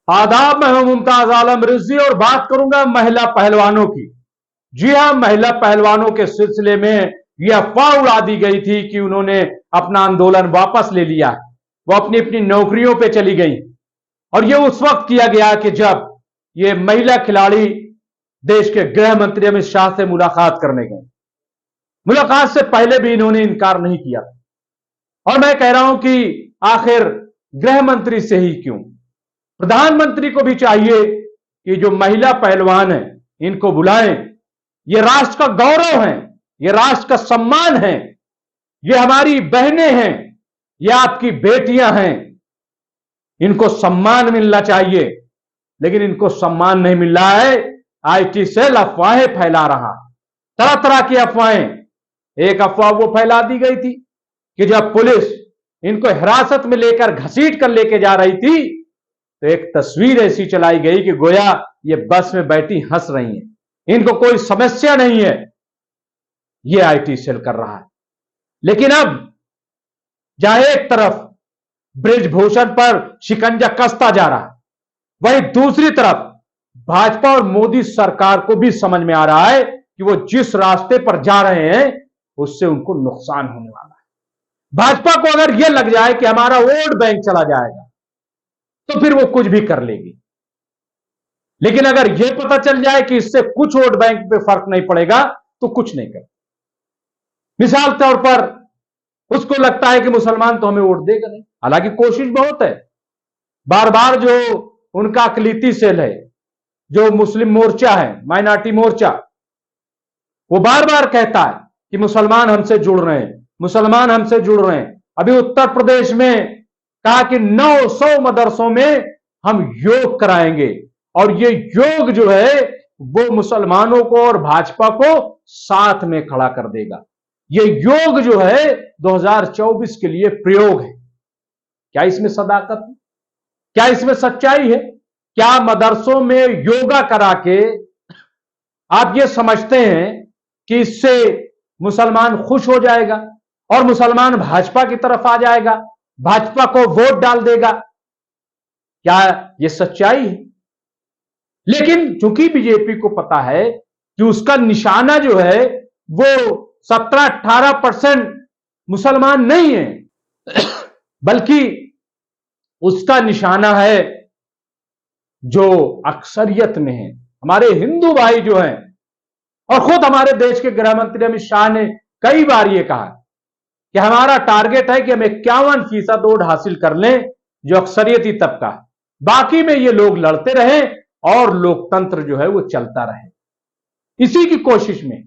आदाब, मैं हूं मुमताज आलम रिजवी और बात करूंगा महिला पहलवानों की। जी हां, महिला पहलवानों के सिलसिले में यह अफवाह उड़ा दी गई थी कि उन्होंने अपना आंदोलन वापस ले लिया, वो अपनी अपनी नौकरियों पे चली गई। और यह उस वक्त किया गया कि जब ये महिला खिलाड़ी देश के गृह मंत्री अमित शाह से मुलाकात करने गए। मुलाकात से पहले भी इन्होंने इनकार नहीं किया। और मैं कह रहा हूं कि आखिर गृह मंत्री से ही क्यों, प्रधानमंत्री को भी चाहिए कि जो महिला पहलवान हैं इनको बुलाएं। ये राष्ट्र का गौरव है, ये राष्ट्र का सम्मान है, ये हमारी बहनें हैं, ये आपकी बेटियां हैं। इनको सम्मान मिलना चाहिए, लेकिन इनको सम्मान नहीं मिल रहा है। आईटी सेल अफवाहें फैला रहा, तरह तरह की अफवाहें। एक अफवाह वो फैला दी गई थी कि जब पुलिस इनको हिरासत में लेकर घसीट कर लेके जा रही थी तो एक तस्वीर ऐसी चलाई गई कि गोया ये बस में बैठी हंस रही हैं, इनको कोई समस्या नहीं है। ये आईटी सेल कर रहा है। लेकिन अब जहां एक तरफ ब्रिजभूषण पर शिकंजा कसता जा रहा है, वहीं दूसरी तरफ भाजपा और मोदी सरकार को भी समझ में आ रहा है कि वो जिस रास्ते पर जा रहे हैं उससे उनको नुकसान होने वाला है। भाजपा को अगर यह लग जाए कि हमारा वोट बैंक चला जाएगा तो फिर वो कुछ भी कर लेगी। लेकिन अगर यह पता चल जाए कि इससे कुछ वोट बैंक पे फर्क नहीं पड़ेगा तो कुछ नहीं कर। मिसाल तौर पर उसको लगता है कि मुसलमान तो हमें वोट देगा नहीं, हालांकि कोशिश बहुत है। बार बार जो उनका अकलीती सेल है, जो मुस्लिम मोर्चा है, माइनॉरिटी मोर्चा, वो बार बार कहता है कि मुसलमान हमसे जुड़ रहे हैं, मुसलमान हमसे जुड़ रहे हैं। अभी उत्तर प्रदेश में कहा कि 900 मदरसों में हम योग कराएंगे और ये योग जो है वो मुसलमानों को और भाजपा को साथ में खड़ा कर देगा। ये योग जो है 2024 के लिए प्रयोग है। क्या इसमें सदाकत है? क्या इसमें सच्चाई है? क्या मदरसों में योगा करा के आप ये समझते हैं कि इससे मुसलमान खुश हो जाएगा और मुसलमान भाजपा की तरफ आ जाएगा, भाजपा को वोट डाल देगा? क्या यह सच्चाई है? लेकिन चूंकि बीजेपी को पता है कि उसका निशाना जो है वो 17-18% मुसलमान नहीं है, बल्कि उसका निशाना है जो अक्सरियत में है, हमारे हिंदू भाई जो हैं। और खुद हमारे देश के गृह मंत्री अमित शाह ने कई बार यह कहा कि हमारा टारगेट है कि हम 51% वोट हासिल कर लें, जो अक्सरियती तबका है। बाकी में ये लोग लड़ते रहे और लोकतंत्र जो है वो चलता रहे, इसी की कोशिश में।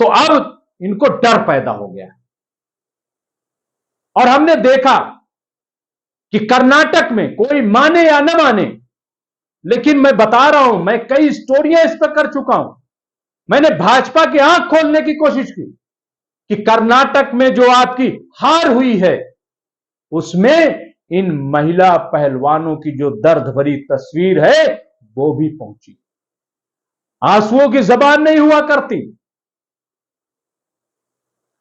तो अब इनको डर पैदा हो गया और हमने देखा कि कर्नाटक में, कोई माने या न माने, लेकिन मैं बता रहा हूं, मैं कई स्टोरियां इस पर कर चुका हूं। मैंने भाजपा की आंख खोलने की कोशिश की कि कर्नाटक में जो आपकी हार हुई है उसमें इन महिला पहलवानों की जो दर्द भरी तस्वीर है वो भी पहुंची। आंसुओं की जबान नहीं हुआ करती,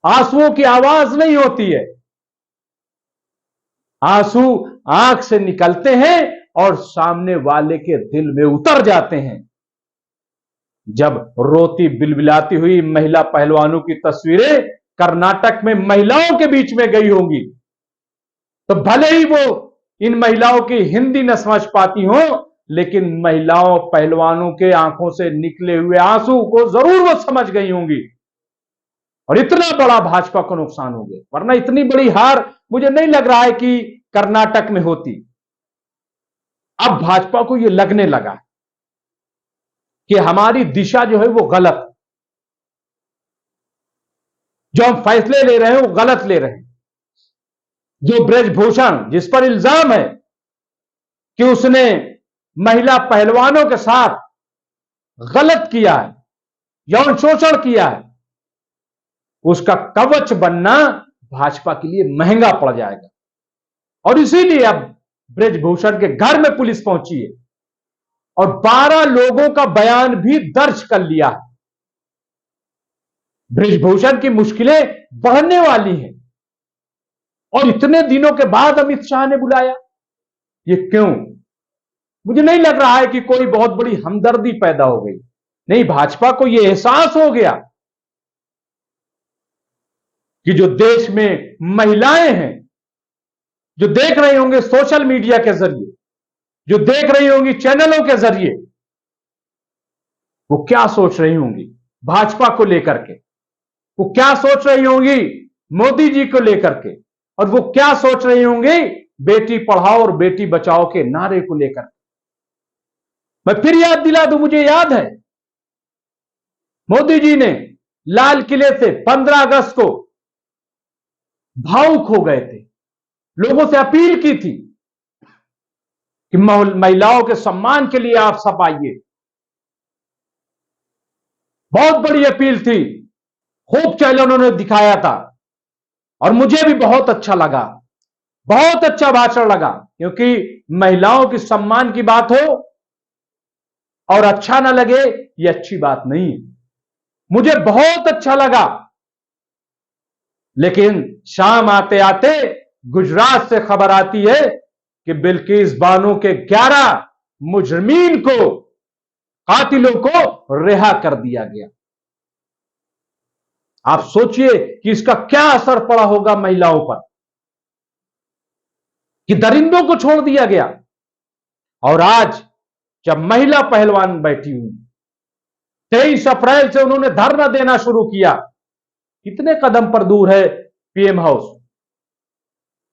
आंसुओं की आवाज नहीं होती है। आंसू आंख से निकलते हैं और सामने वाले के दिल में उतर जाते हैं। जब रोती बिलबिलाती हुई महिला पहलवानों की तस्वीरें कर्नाटक में महिलाओं के बीच में गई होंगी तो भले ही वो इन महिलाओं की हिंदी न समझ पाती हो, लेकिन महिलाओं पहलवानों के आंखों से निकले हुए आंसू को जरूर वो समझ गई होंगी। और इतना बड़ा भाजपा को नुकसान हो गया, वरना इतनी बड़ी हार मुझे नहीं लग रहा है कि कर्नाटक में होती। अब भाजपा को यह लगने लगा कि हमारी दिशा जो है वो गलत, जो हम फैसले ले रहे हैं वो गलत ले रहे हैं। जो ब्रिजभूषण, जिस पर इल्जाम है कि उसने महिला पहलवानों के साथ गलत किया है, यौन शोषण किया है, उसका कवच बनना भाजपा के लिए महंगा पड़ जाएगा। और इसीलिए अब ब्रिजभूषण के घर में पुलिस पहुंची है और 12 लोगों का बयान भी दर्ज कर लिया है। ब्रिजभूषण की मुश्किलें बढ़ने वाली हैं और इतने दिनों के बाद अमित शाह ने बुलाया। ये क्यों? मुझे नहीं लग रहा है कि कोई बहुत बड़ी हमदर्दी पैदा हो गई। नहीं, भाजपा को यह एहसास हो गया कि जो देश में महिलाएं हैं, जो देख रही होंगे सोशल मीडिया के जरिए, जो देख रही होंगी चैनलों के जरिए, वो क्या सोच रही होंगी भाजपा को लेकर के, वो क्या सोच रही होंगी मोदी जी को लेकर के, और वो क्या सोच रही होंगी बेटी पढ़ाओ और बेटी बचाओ के नारे को लेकर। मैं फिर याद दिला दूं, मुझे याद है मोदी जी ने लाल किले से 15 अगस्त को भावुक हो गए थे, लोगों से अपील की थी कि महिलाओं के सम्मान के लिए आप सब आइए। बहुत बड़ी अपील थी, खूब चैनलों ने दिखाया था, और मुझे भी बहुत अच्छा लगा, बहुत अच्छा भाषण लगा, क्योंकि महिलाओं के सम्मान की बात हो और अच्छा ना लगे ये अच्छी बात नहीं है। मुझे बहुत अच्छा लगा, लेकिन शाम आते आते गुजरात से खबर आती है कि बिल्किस बानो के 11 मुजरिमीन को, कातिलों को रिहा कर दिया गया। आप सोचिए कि इसका क्या असर पड़ा होगा महिलाओं पर, कि दरिंदों को छोड़ दिया गया। और आज जब महिला पहलवान बैठी हुई, 23 अप्रैल से उन्होंने धरना देना शुरू किया। कितने कदम पर दूर है पीएम हाउस,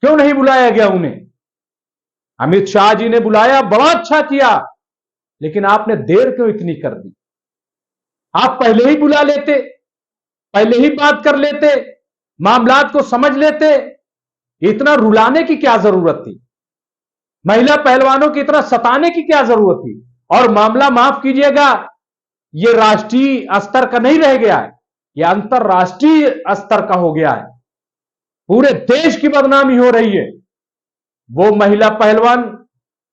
क्यों नहीं बुलाया गया उन्हें? अमित शाह जी ने बुलाया, बड़ा अच्छा किया, लेकिन आपने देर क्यों इतनी कर दी? आप पहले ही बुला लेते, पहले ही बात कर लेते, मामलात को समझ लेते। इतना रुलाने की क्या जरूरत थी? महिला पहलवानों की इतना सताने की क्या जरूरत थी? और मामला, माफ कीजिएगा, यह राष्ट्रीय स्तर का नहीं रह गया है, यह अंतरराष्ट्रीय स्तर का हो गया है। पूरे देश की बदनामी हो रही है। वो महिला पहलवान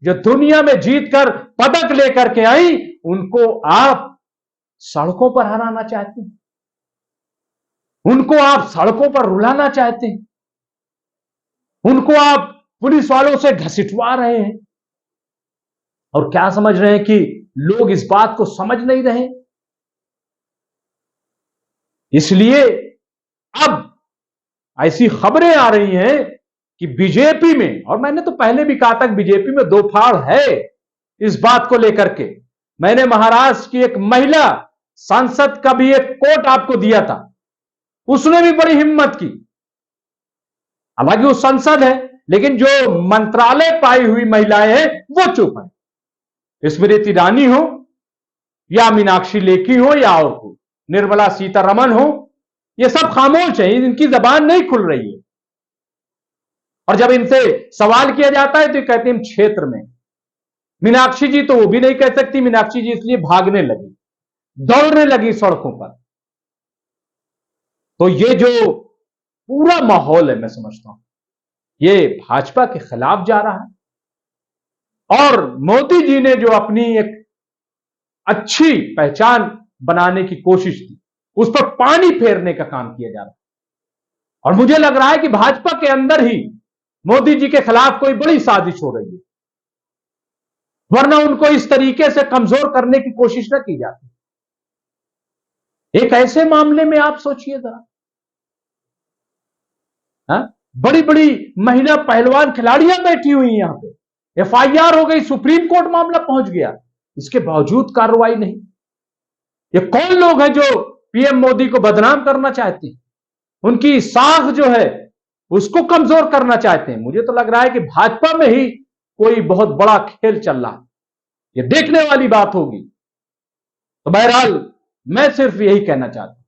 जो दुनिया में जीतकर पदक लेकर के आई, उनको आप सड़कों पर हराना चाहते हैं, उनको आप सड़कों पर रुलाना चाहते हैं, उनको आप पुलिस वालों से घसीटवा रहे हैं। और क्या समझ रहे हैं कि लोग इस बात को समझ नहीं रहे? इसलिए अब ऐसी खबरें आ रही हैं कि बीजेपी में, और मैंने तो पहले भी कहा था कि बीजेपी में दो फाड़ है इस बात को लेकर के। मैंने महाराष्ट्र की एक महिला सांसद का भी एक कोट आपको दिया था, उसने भी बड़ी हिम्मत की। हालांकि वो संसद है, लेकिन जो मंत्रालय पाई हुई महिलाएं हैं वो चुप है। स्मृति ईरानी हो या मीनाक्षी लेखी हो या और कोई, निर्मला सीतारमण हो, ये सब खामोश है, इनकी जबान नहीं खुल रही है। और जब इनसे सवाल किया जाता है तो ये कहते हैं क्षेत्र में। मीनाक्षी जी तो वो भी नहीं कह सकती, मीनाक्षी जी इसलिए भागने लगी, दौड़ने लगी सड़कों पर। तो ये जो पूरा माहौल है, मैं समझता हूं ये भाजपा के खिलाफ जा रहा है। और मोदी जी ने जो अपनी एक अच्छी पहचान बनाने की कोशिश की, उस पर पानी फेरने का काम किया जा रहा है। और मुझे लग रहा है कि भाजपा के अंदर ही मोदी जी के खिलाफ कोई बड़ी साजिश हो रही है, वरना उनको इस तरीके से कमजोर करने की कोशिश न की जाती। एक ऐसे मामले में आप सोचिए जरा, बड़ी बड़ी महिला पहलवान खिलाड़ियां बैठी हुई हैं यहां पे, एफआईआर हो गई, सुप्रीम कोर्ट मामला पहुंच गया, इसके बावजूद कार्रवाई नहीं। ये कौन लोग हैं जो पीएम मोदी को बदनाम करना चाहते हैं, उनकी साख जो है उसको कमजोर करना चाहते हैं? मुझे तो लग रहा है कि भाजपा में ही कोई बहुत बड़ा खेल चल रहा है, ये देखने वाली बात होगी। तो बहरहाल मैं सिर्फ यही कहना चाहता हूं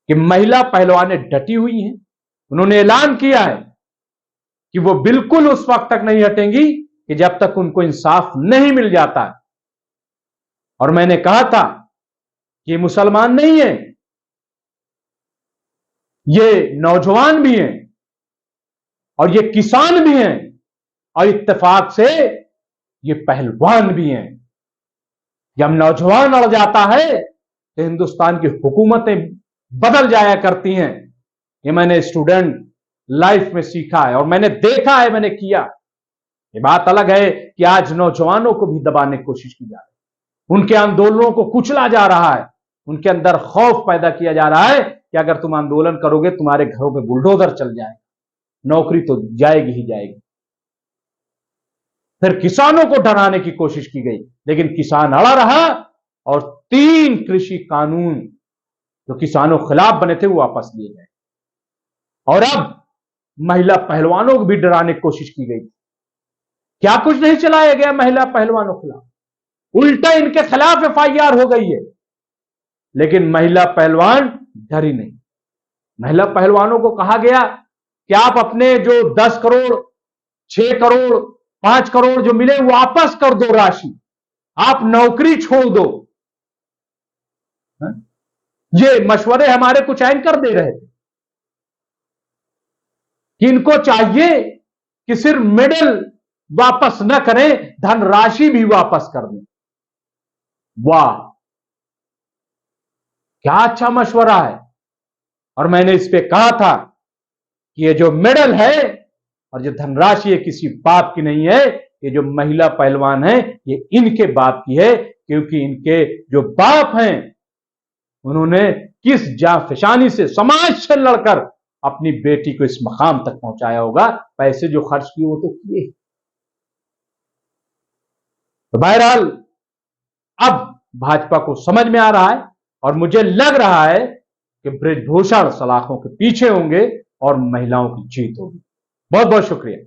कि महिला पहलवानें डटी हुई हैं, उन्होंने ऐलान किया है कि वो बिल्कुल उस वक्त तक नहीं हटेंगी कि जब तक उनको इंसाफ नहीं मिल जाता है। और मैंने कहा था कि ये मुसलमान नहीं है, ये नौजवान भी हैं और ये किसान भी हैं, और इत्तेफाक से ये पहलवान भी हैं। जब नौजवान अड़ जाता है तो हिंदुस्तान की हुकूमतें बदल जाया करती हैं। ये मैंने स्टूडेंट लाइफ में सीखा है और मैंने देखा है, मैंने किया। ये बात अलग है कि आज नौजवानों को भी दबाने की कोशिश की जा रही है, उनके आंदोलनों को कुचला जा रहा है, उनके अंदर खौफ पैदा किया जा रहा है कि अगर तुम आंदोलन करोगे तुम्हारे घरों पे बुलडोजर चल जाएगा, नौकरी तो जाएगी ही जाएगी। फिर किसानों को डराने की कोशिश की गई, लेकिन किसान अड़ा रहा और 3 कृषि कानून जो किसानों के खिलाफ बने थे वो वापस लिए गए। और अब महिला पहलवानों को भी डराने की कोशिश की गई। क्या कुछ नहीं चलाया गया महिला पहलवानों के खिलाफ, उल्टा इनके खिलाफ एफआईआर हो गई है, लेकिन महिला पहलवान डरी नहीं। महिला पहलवानों को कहा गया कि आप अपने जो 10 करोड़ 6 करोड़ 5 करोड़ जो मिले वापस कर दो राशि, आप नौकरी छोड़ दो। ये मशवरे हमारे कुछ एंकर दे रहे थे कि इनको चाहिए कि सिर्फ मेडल वापस न करें, धनराशि भी वापस कर दें। वाह, क्या अच्छा मशवरा है। और मैंने इस पे कहा था कि ये जो मेडल है और जो धनराशि है किसी बाप की नहीं है, ये जो महिला पहलवान है ये इनके बाप की है, क्योंकि इनके जो बाप हैं उन्होंने किस जाफिशानी से समाज से लड़कर अपनी बेटी को इस मकाम तक पहुंचाया होगा। पैसे जो खर्च किए वो तो किए। तो बहरहाल अब भाजपा को समझ में आ रहा है और मुझे लग रहा है कि बृजभूषण सलाखों के पीछे होंगे और महिलाओं की जीत होगी। बहुत बहुत शुक्रिया।